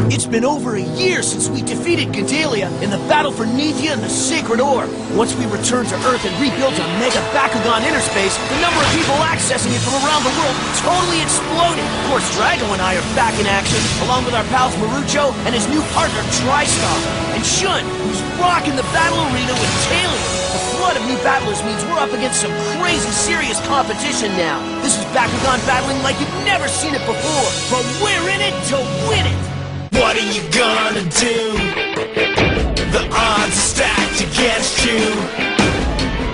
It's been over a year since we defeated Gedalia in the battle for Nithya and the Sacred Orb. Once we returned to Earth and rebuilt a Mega Bakugan Interspace, the number of people accessing it from around the world totally exploded. Of course, Drago and I are back in action, along with our pals Marucho and his new partner TriStar. And Shun, who's rocking the battle arena with Talia. The flood of new battlers means we're up against some crazy serious competition now. This is Bakugan battling like you've never seen it before, but we're in it to win it! What are you gonna do? The odds are stacked against you.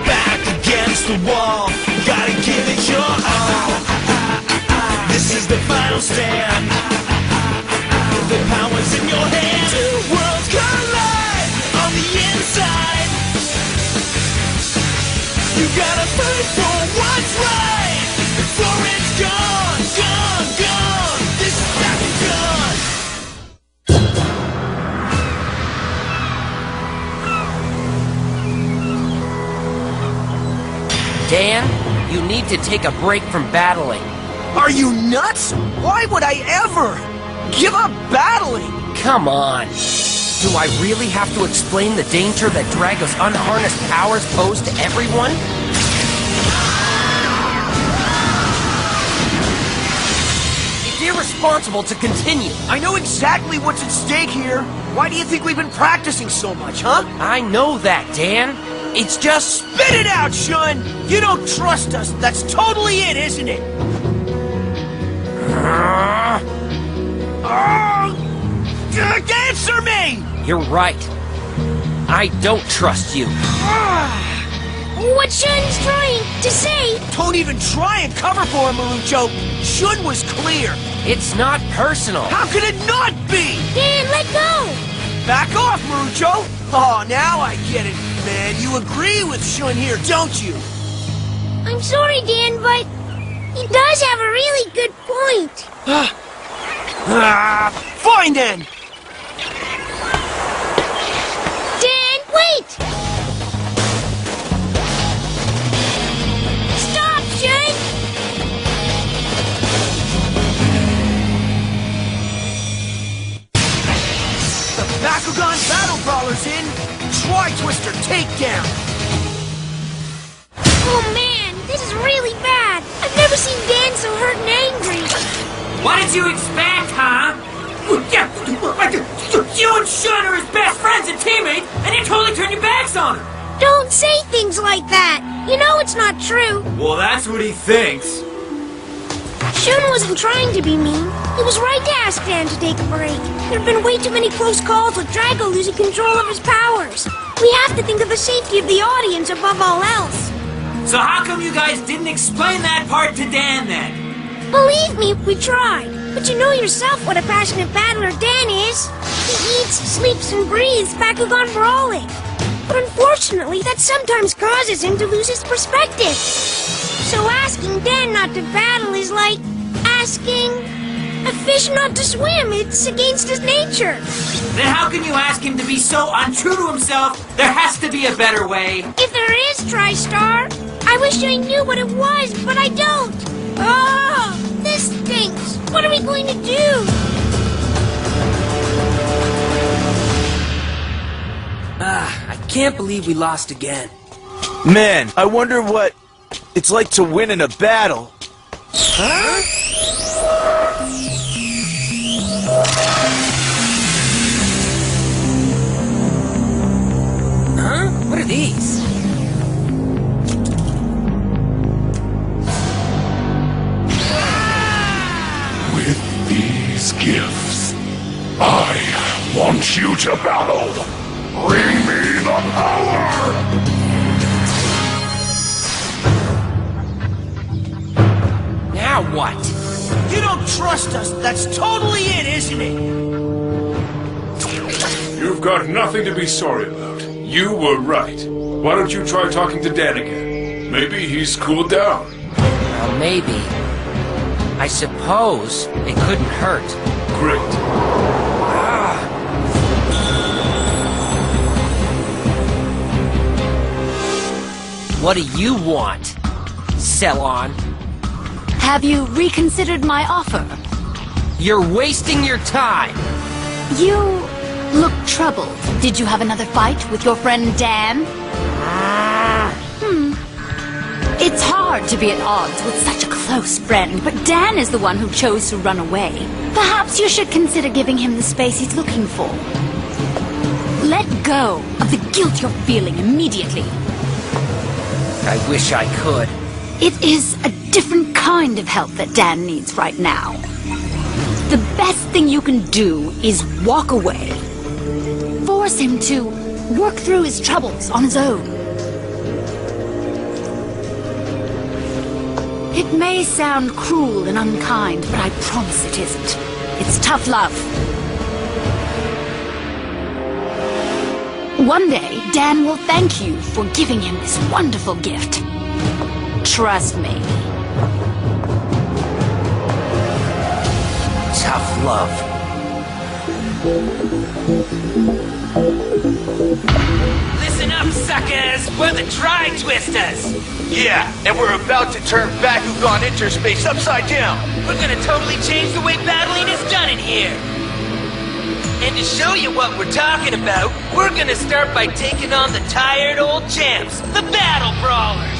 Back against the wall, gotta give it your all. This is the final stand. The power's in your hand. Two worlds collide on the inside. You gotta fight for what's right before it's gone, gone, gone. This is Bakugan. Dan, you need to take a break from battling. Are you nuts? Why would I ever give up battling? Come on. Do I really have to explain the danger that Drago's unharnessed powers pose to everyone? It's irresponsible to continue. I know exactly what's at stake here. Why do you think we've been practicing so much, huh? I know that, Dan. It's just... Spit it out, Shun! You don't trust us. That's totally it, isn't it? Answer me! You're right. I don't trust you. What Shun's trying to say... Don't even try and cover for him, Marucho. Shun was clear. It's not personal. How could it not be? Dan, let go! Back off, Marucho! Oh, now I get it, man. You agree with Shun here, don't you? I'm sorry, Dan, but he does have a really good point. Fine then! Dan, wait! Stop, Shun! The Bakugan Battle Brawler's in! Twister takedown! Oh man, this is really bad. I've never seen Dan so hurt and angry. What did you expect, huh? You and Shun are his best friends and teammates, and you totally turn your backs on him! Don't say things like that. You know it's not true. Well, that's what he thinks. Shun wasn't trying to be mean. He was right to ask Dan to take a break. There have been way too many close calls with Drago losing control of his powers. We have to think of the safety of the audience above all else. So how come you guys didn't explain that part to Dan then? Believe me, we tried. But you know yourself what a passionate battler Dan is. He eats, sleeps, and breathes Bakugan brawling. But unfortunately, that sometimes causes him to lose his perspective. So asking Dan not to battle is like asking a fish not to swim. It's against his nature. Then how can you ask him to be so untrue to himself? There has to be a better way. If there is, TriStar, I wish I knew what it was, but I don't. Oh, this stinks. What are we going to do? I can't believe we lost again. Man, I wonder what it's like to win in a battle. Huh? Huh? What are these? With these gifts, I want you to battle. Bring me the power! Now what? You don't trust us. That's totally it, isn't it? You've got nothing to be sorry about. You were right. Why don't you try talking to Dan again? Maybe he's cooled down. Well, maybe. I suppose it couldn't hurt. Great. What do you want, Cellon? Have you reconsidered my offer? You're wasting your time. You look troubled. Did you have another fight with your friend Dan? It's hard to be at odds with such a close friend, but Dan is the one who chose to run away. Perhaps you should consider giving him the space he's looking for. Let go of the guilt you're feeling immediately. I wish I could. It is a different kind of help that Dan needs right now. The best thing you can do is walk away. Force him to work through his troubles on his own. It may sound cruel and unkind, but I promise it isn't. It's tough love. One day, Dan will thank you for giving him this wonderful gift. Trust me. Tough love. Listen up, suckers! We're the Tri-Twisters! Yeah, and we're about to turn Bakugan Interspace upside down. We're gonna totally change the way battling is done in here! And to show you what we're talking about, we're gonna start by taking on the tired old champs, the Battle Brawlers!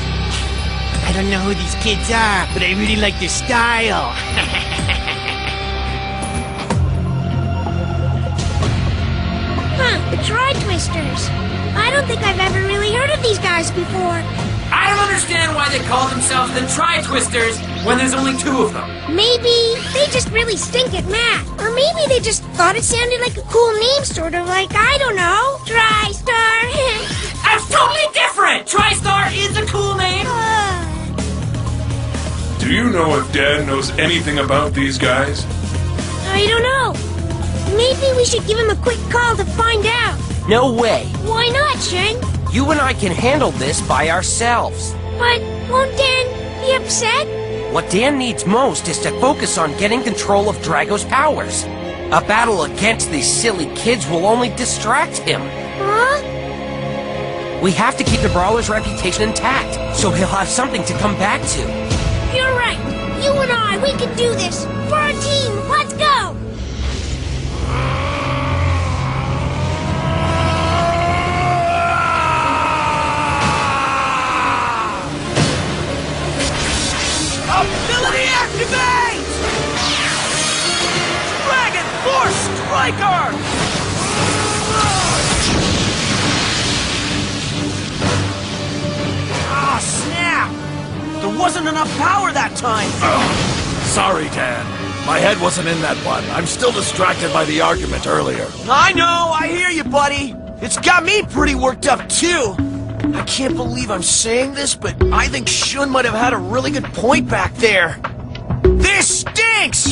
I don't know who these kids are, but I really like their style. The Tri-Twisters. I don't think I've ever really heard of these guys before. I don't understand why they call themselves the Tri-Twisters when there's only two of them. Maybe they just really stink at math. Or maybe they just thought it sounded like a cool name, sort of like, I don't know, Tri-Star. That's totally different! Tri-Star is a cool name! Do you know if Dan knows anything about these guys? I don't know. Maybe we should give him a quick call to find out. No way. Why not, Shen? You and I can handle this by ourselves. But won't Dan be upset? What Dan needs most is to focus on getting control of Drago's powers. A battle against these silly kids will only distract him. Huh? We have to keep the Brawler's reputation intact, so he'll have something to come back to. You're right. You and I, we can do this. For our team, let's go! Ability activate! Dragon Force Striker! Ah, snap! There wasn't enough power that time! Sorry, Dan. My head wasn't in that one. I'm still distracted by the argument earlier. I know, I hear you, buddy. It's got me pretty worked up, too. I can't believe I'm saying this, but I think Shun might have had a really good point back there. This stinks!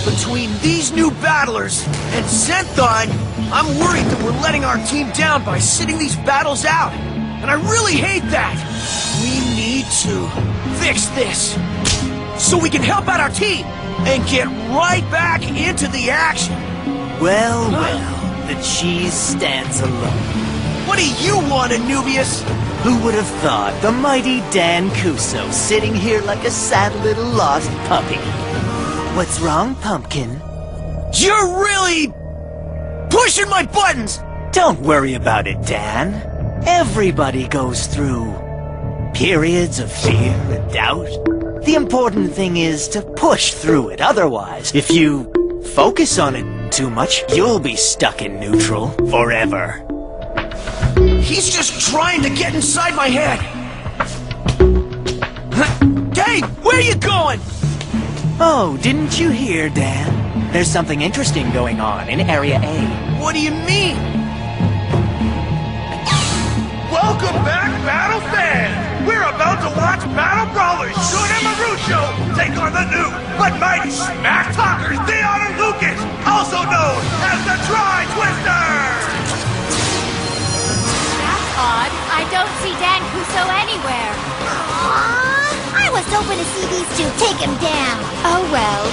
Between these new battlers and Zenthon, I'm worried that we're letting our team down by sitting these battles out. And I really hate that. We need to fix this so we can help out our team and get right back into the action. Well, the cheese stands alone. What do you want, Anubius? Who would have thought the mighty Dan Kuso sitting here like a sad little lost puppy? What's wrong, Pumpkin? You're really pushing my buttons! Don't worry about it, Dan. Everybody goes through periods of fear and doubt. The important thing is to push through it. Otherwise, if you focus on it too much, you'll be stuck in neutral forever. He's just trying to get inside my head. Hey, where are you going? Oh, didn't you hear, Dan? There's something interesting going on in Area A. What do you mean? Welcome back, Battle fans! We're about to watch Battle Brawlers Shun and Marusho take on the new but mighty smack talkers Theon and Lucas, also known as the Tri-Twisters! That's odd. I don't see Dan Kuso anywhere. Aww, I was hoping to see these two take him down. Oh well.